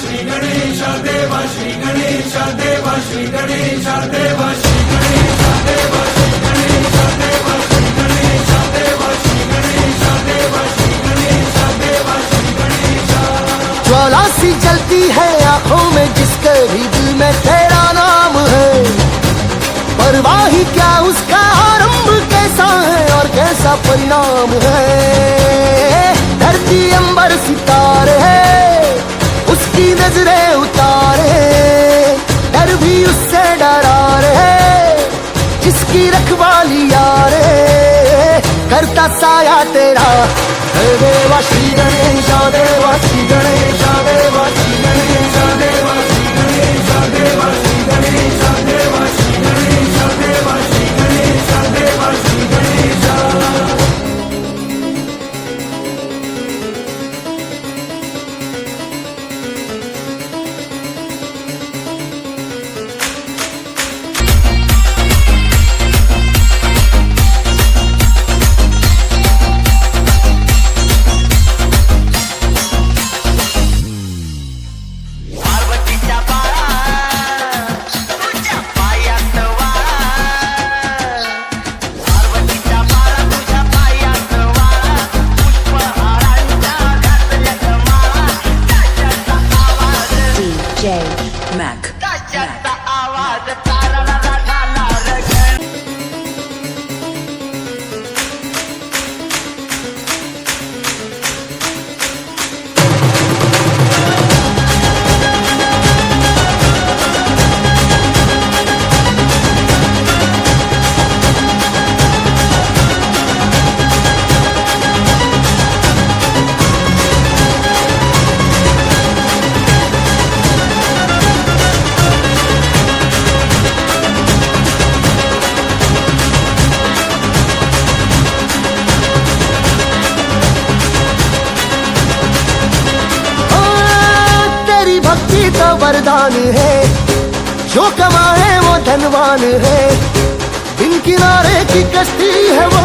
श्री गणेश देवा श्री गणेश देवा श्री गणेश देवा श्री गणेश देवा श्री गणेश देवा श्री गणेश देवा श्री गणेश देवा श्री गणेश देवा श्री गणेश। ज्वाला सी जलती है आंखों में जिसके भी दिल में तेरा नाम है, परवाह ही क्या उसका आरंभ कैसा है और कैसा परिणाम है। धरती अंबर सितारे है उसकी नजरें उतारे, डर भी उससे डरा रे जिसकी रखवाली यारे। करता साया तेरा है देवा श्री गणेश देवा श्री गणेश देवा श्री गणेश देवा श्री गणेश देवा श्री गणेश देवा श्री गणेश देवा श्री गणेश देवा श्री गणेश। Mac. भक्ति तो वरदान है, जो कमाए वो धनवान है। बिन किनारे की कश्ती है वो